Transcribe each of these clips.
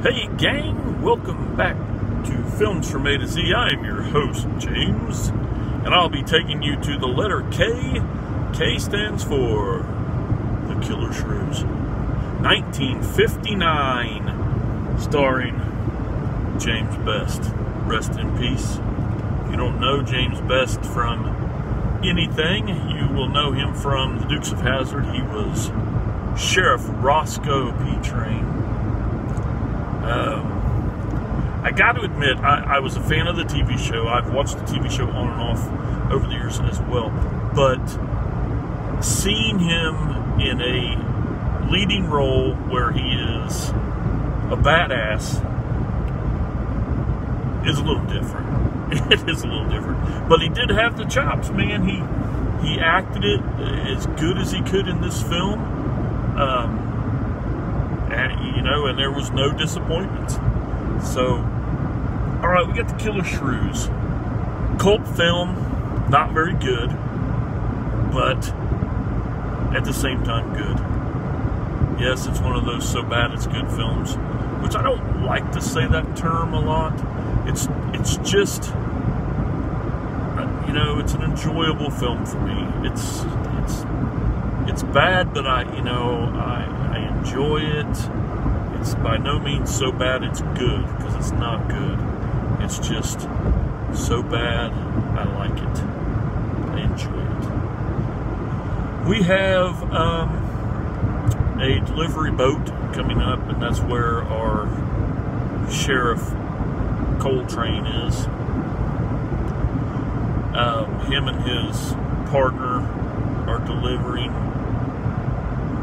Hey gang, welcome back to Films from A to Z. I am your host, James, and I'll be taking you to the letter K. K stands for The Killer Shrews. 1959, starring James Best. Rest in peace. If you don't know James Best from anything, you will know him from The Dukes of Hazzard. He was Sheriff Roscoe P. Train. I got to admit, I was a fan of the TV show. I've watched the TV show on and off over the years as well. But seeing him in a leading role where he is a badass is a little different. It is a little different. But he did have the chops, man. He acted it as good as he could in this film. And there was no disappointments. So, alright, we got The Killer Shrews. Cult film, not very good, but at the same time good. Yes, it's one of those so bad it's good films, which I don't like to say that term a lot. It's just, it's an enjoyable film for me. It's bad, but I enjoy it. It's by no means so bad it's good, because it's not good. It's just so bad I like it. I enjoy it. We have a delivery boat coming up, and that's where our Sheriff Coltrane is. Him and his partner are delivering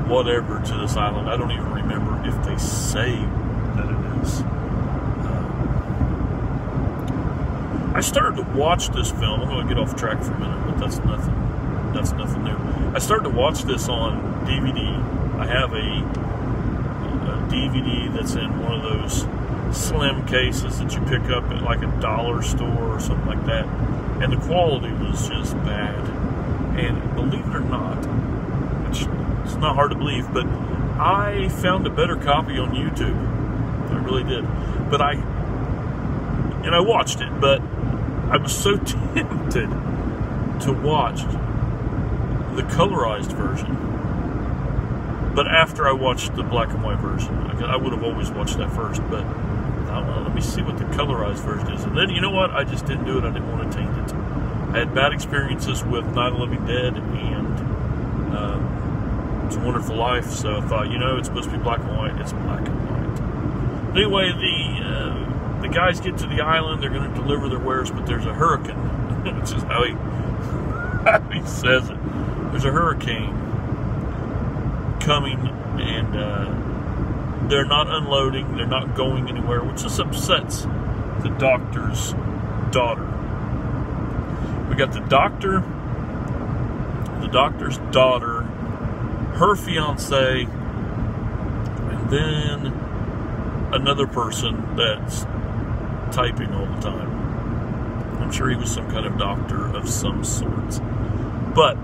whatever to this island. I don't even remember if they say that it is. I started to watch this film. I'm going to get off track for a minute, but that's nothing new. I started to watch this on DVD. I have a DVD that's in one of those slim cases that you pick up at like a dollar store or something like that, and the quality was just bad. And believe it or not, which it's not hard to believe, but I found a better copy on YouTube. I really did. But I watched it, but I was so tempted to watch the colorized version. But after I watched the black and white version, I would have always watched that first, but let me see what the colorized version is. And then, you know what? I just didn't do it. I didn't want to taint it. I had bad experiences with Night of the Living Dead and It's a Wonderful Life, so I thought, it's supposed to be black and white. It's black and white. Anyway, the guys get to the island. They're going to deliver their wares, but there's a hurricane, which is how he says it. There's a hurricane coming, and they're not unloading. They're not going anywhere, which just upsets the doctor's daughter. We got the doctor's daughter, her fiance, and then another person that's typing all the time. I'm sure he was some kind of doctor of some sort. But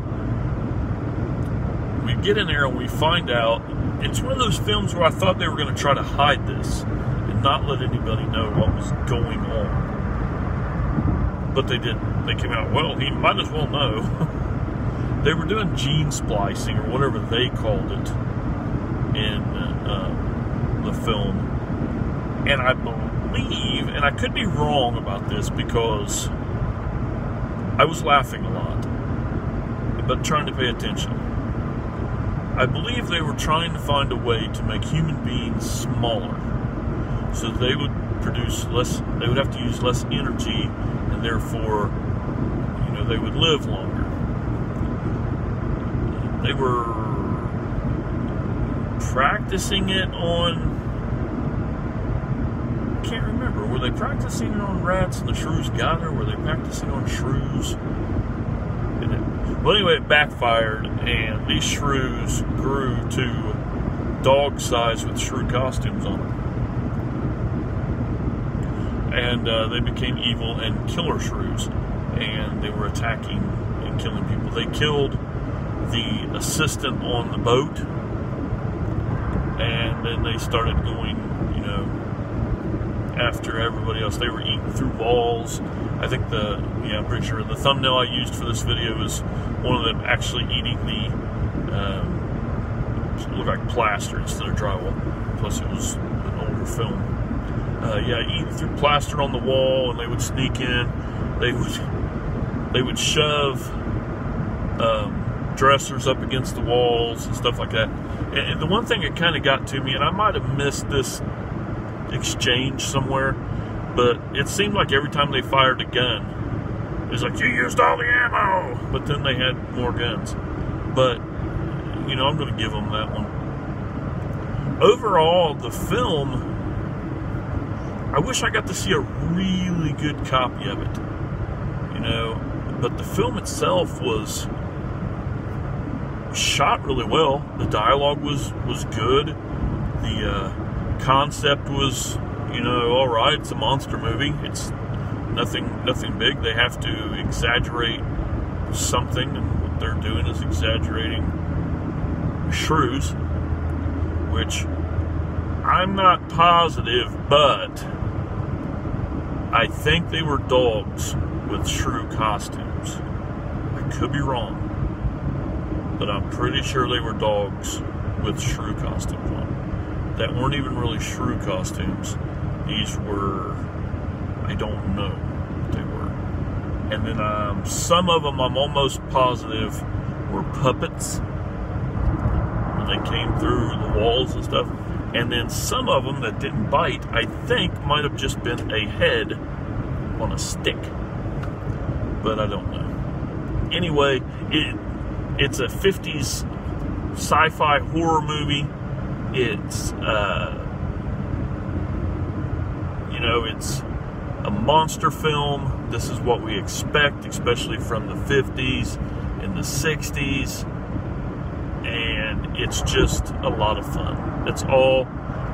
we get in there and we find out it's one of those films where I thought they were going to try to hide this and not let anybody know what was going on. But they didn't. They came out, well, he might as well know. They were doing gene splicing, or whatever they called it, in the film. And I believe, and I could be wrong about this because I was laughing a lot, but trying to pay attention. I believe they were trying to find a way to make human beings smaller, so they would produce less, they would have to use less energy, and therefore, they would live longer. They were practicing it on, I can't remember, were they practicing it on rats and the shrews got her? Were they practicing on shrews? Well, anyway, it backfired, and these shrews grew to dog size with shrew costumes on them. And they became evil and killer shrews, and they were attacking and killing people. They killed the assistant on the boat, and then they started going, after everybody else. They were eating through walls. I think I'm pretty sure the thumbnail I used for this video is one of them actually eating the, looked like plaster instead of drywall. Plus it was an older film. Eating through plaster on the wall, and they would sneak in. They would shove dressers up against the walls and stuff like that. And the one thing that kind of got to me, and I might have missed this exchange somewhere, but it seemed like every time they fired a gun, it was like, you used all the ammo, but then they had more guns. But, I'm going to give them that one. Overall, the film, I wish I got to see a really good copy of it, but the film itself was shot really well. The dialogue was good. The concept was, all right. It's a monster movie. It's nothing big. They have to exaggerate something, and what they're doing is exaggerating shrews, which I'm not positive, but I think they were dogs with shrew costumes. I could be wrong, but I'm pretty sure they were dogs with shrew costumes on. That weren't even really shrew costumes. These were, I don't know what they were. And then some of them, I'm almost positive, were puppets. They came through the walls and stuff. And then some of them that didn't bite, I think, might have just been a head on a stick. But I don't know. Anyway, it's a 50s sci-fi horror movie. It's, it's a monster film. This is what we expect, especially from the 50s and the 60s. And it's just a lot of fun. That's all.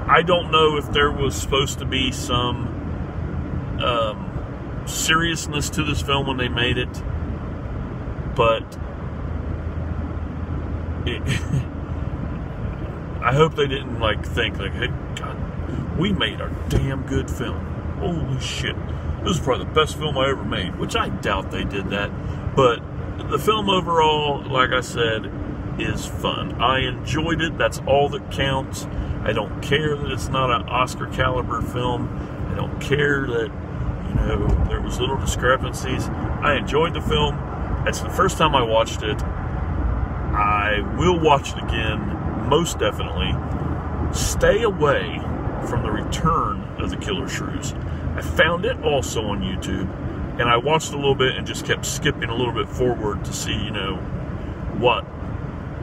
I don't know if there was supposed to be some seriousness to this film when they made it, but I hope they didn't think hey, God, we made a damn good film. Holy shit, this is probably the best film I ever made, which I doubt they did that. But the film overall, like I said, is fun. I enjoyed it. That's all that counts. I don't care that it's not an Oscar caliber film. I don't care that there was little discrepancies. I enjoyed the film. That's the first time I watched it. I will watch it again, most definitely. Stay away from the return of the Killer Shrews. I found it also on YouTube, and I watched a little bit and just kept skipping a little bit forward to see,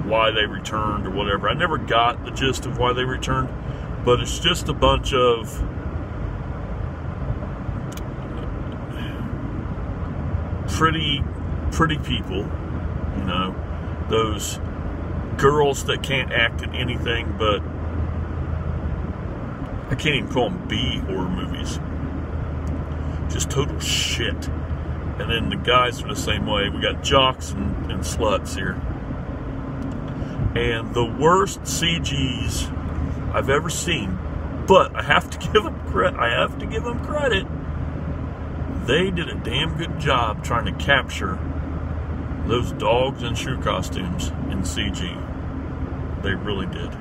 why they returned or whatever. I never got the gist of why they returned, but it's just a bunch of pretty people, those girls that can't act in anything, but I can't even call them B horror movies. Just total shit. And then the guys are the same way. We got jocks and sluts here. And the worst CGs I've ever seen, but I have to give them credit. They did a damn good job trying to capture those dogs in shrew costumes in CG. They really did.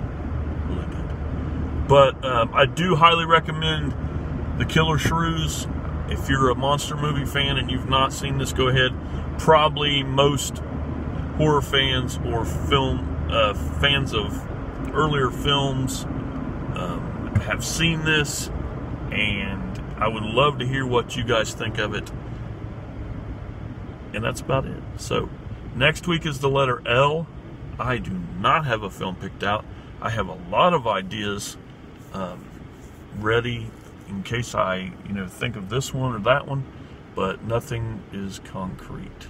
But I do highly recommend the Killer Shrews. If you're a monster movie fan and you've not seen this, go ahead. Probably most horror fans or film fans of earlier films have seen this, and I would love to hear what you guys think of it. And that's about it. So next week is the letter L. I do not have a film picked out. I have a lot of ideas ready in case I think of this one or that one, but nothing is concrete.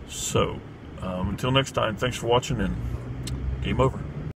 So until next time, thanks for watching, and game over.